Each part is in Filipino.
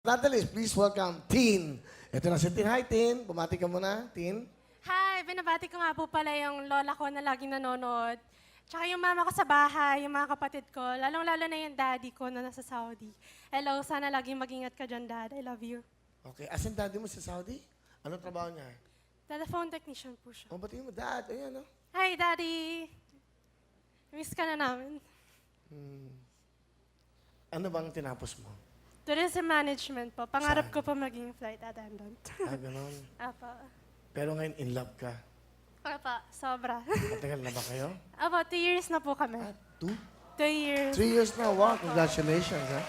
Natalie, please welcome Tin. Ito na si Tin. Hi, Tin. Bumati ka muna, Tin. Hi, binabati ko nga po pala yung lola ko na laging nanonood. Tsaka yung mama ko sa bahay, yung mga kapatid ko, lalong-lalo na yung daddy ko na nasa Saudi. Hello, sana laging mag-ingat ka dyan, Dad. I love you. Okay, asan daddy mo sa Saudi? Anong trabaho niya? Telephone technician po siya. Oh, batiin mo, Dad. Ayan, oh. Hi, Daddy! Miss ka na namin. Ano bang tinapos mo? Tourism management po. Pangarap Saan? ko po maging flight attendant. Ganon. Apa. Pero ngayon, in love ka. Apa, sobra. Matagal na ba kayo? Apa, 2 years na po kami. 2? 2 years. 3 years na. Wow, congratulations, ha?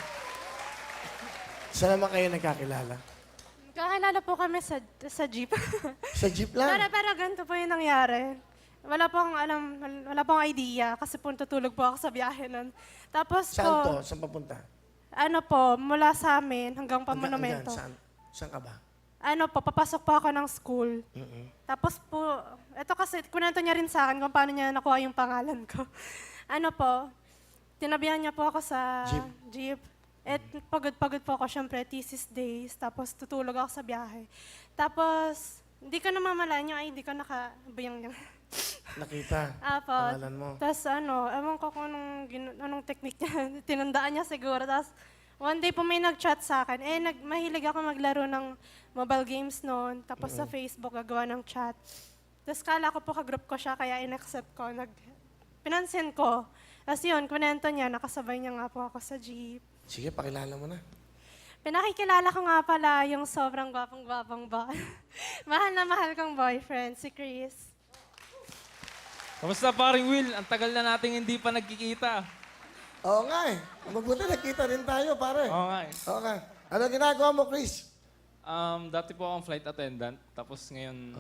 Saan naman kayo nagkakilala? Kakilala po kami sa jeep. Sa jeep lang? Pero ganito po yung nangyari. Wala po akong alam, wala po akong idea kasi po tutulog po ako sa biyahe nun. Tapos Saan po, to? Saan papunta? ano po, mula sa amin hanggang pa monumento. Saan? Saan ka ba? Ano po, papasok po ako ng school. Tapos po, ito kasi, kunento niya rin sa akin kung paano niya nakuha yung pangalan ko. Ano po, tinabihan niya po ako sa jeep. At pagod-pagod po ako, syempre, thesis days. Tapos tutulog ako sa biyahe. Tapos, hindi ko namamalaan yung ID ko nakabayang niya. Nakita? Apo. Pangalan mo? Tapos ano, ewan ko kung anong technique niya. Tinandaan niya siguro. Tapos one day po may nag-chat sa akin. Mahilig ako maglaro ng mobile games noon. Tapos sa Facebook, gagawa ng chat. Tapos kala ko po ka-group ko siya, kaya in-accept ko. Pinansin ko. Tapos yun, kunento niya, nakasabay niya nga po ako sa jeep. Sige, pakilala mo na. Pinakikilala ko nga pala yung sobrang gwapang-gwapang mahal na mahal kong boyfriend, si Chris. Kamusta paring Will? Ang tagal na nating hindi pa nagkikita. Oo nga eh. Mabuti nakita rin tayo, pare. Oo nga eh. Okay. Ano ginagawa mo, Chris? Dati po akong flight attendant. Tapos ngayon,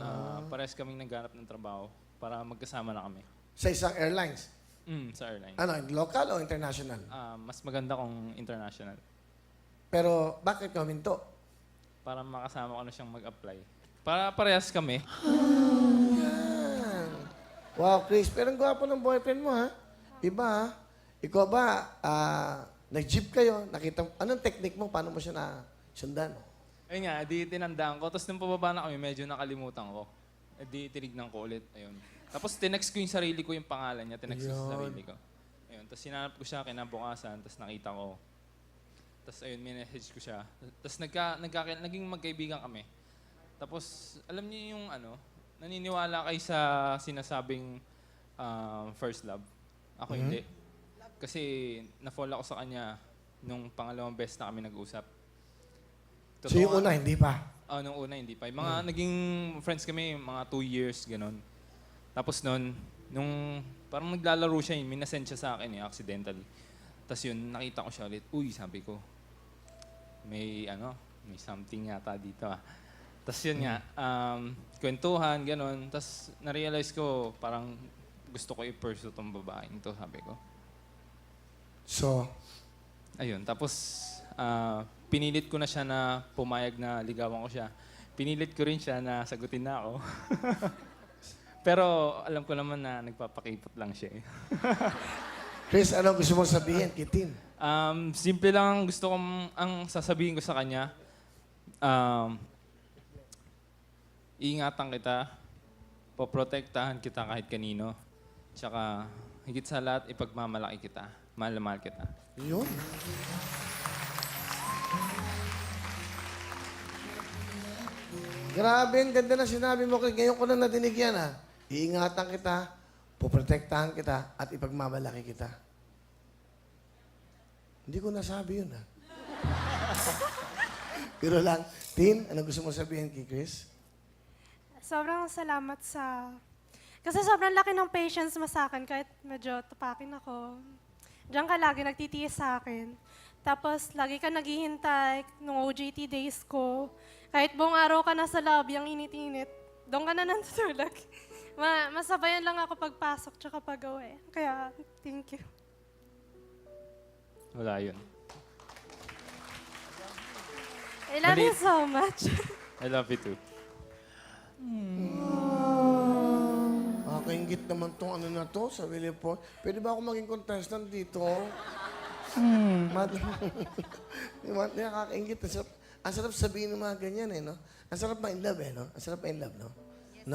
pares kaming naghanap ng trabaho para magkasama na kami. Sa isang airlines? Sa airline. Ano, local o international? Mas maganda kung international. Pero bakit ka huminto? Para makasama ko na siyang mag-apply. Para parehas kami. Yan. Wow, Chris. Pero ang gwapo ng boyfriend mo, ha? Iba, ha? Ikaw ba, nag-jeep kayo, nakita, anong technique mo? Paano mo siya sundan? Ayun nga, di tinandaan ko. Tapos nung pababa na kami, medyo nakalimutan ko. Di tinignan ko ulit. Ayun. Tapos tinext ko yung sarili ko, yung pangalan niya. Tinext ko sa sarili ko. Ayun. Tapos sinanap ko siya kinabukasan. Tapos nakita ko. Tapos ayun, minessage ko siya. Tapos naging magkaibigan kami. Tapos alam niyo yung naniniwala kayo sa sinasabing first love. Ako hindi. Kasi na-fall ako sa kanya nung pangalawang beses na kami nag-usap. So yung una, hindi pa? Nung una, hindi pa. Yung mga naging friends kami, mga 2 years, gano'n. Tapos nung parang naglalaro siya, may nasend siya sa akin, accidentally. Tapos yun, nakita ko siya ulit. Uy, sabi ko, may something yata dito ah. Tapos yun nga, kwentuhan, gano'n. Tapos na-realize ko, parang gusto ko i-pursue tong babaeng to, sabi ko. So? Ayun, tapos pinilit ko na siya na pumayag na ligawan ko siya. Pinilit ko rin siya na sagutin na ako. Pero alam ko naman na nagpapakipot lang siya eh. Chris, ano gusto mong sabihin, Kitin? Simple lang ang gusto kong, ang sasabihin ko sa kanya. Iingatan kita, poprotektahan kita kahit kanino. Tsaka higit sa lahat, ipagmamalaki kita. Mahal na mahal kita. Yun. Grabe, ang ganda na sinabi mo. Ngayon ko lang nadinig yan, ha? Iingatan kita, poprotektahan kita, at ipagmamalaki kita. Hindi ko nasabi yun, ha? Pero lang, Tin, ano gusto mo sabihin kay Chris? Sobrang salamat kasi sobrang laki ng patience mo sa akin kahit medyo tapakin ako. Diyan ka lagi nagtitiis sa akin. Tapos lagi ka naghihintay nung OJT days ko. Kahit buong araw ka nasa lobby, ang init-init, doon ka na natutulog. Masabayan lang ako pagpasok tsaka pag-uwi. Kaya, thank you. Wala yun. I love you so much. I love you too. Nakaingit naman tong ano na to sa Willie Paul. Pwede ba ako maging contestant dito? Nakakaingit. Ang sarap sabihin ng mga ganyan, eh, no? Ang sarap ma-in love, eh, no? Ang sarap ma-in love, no?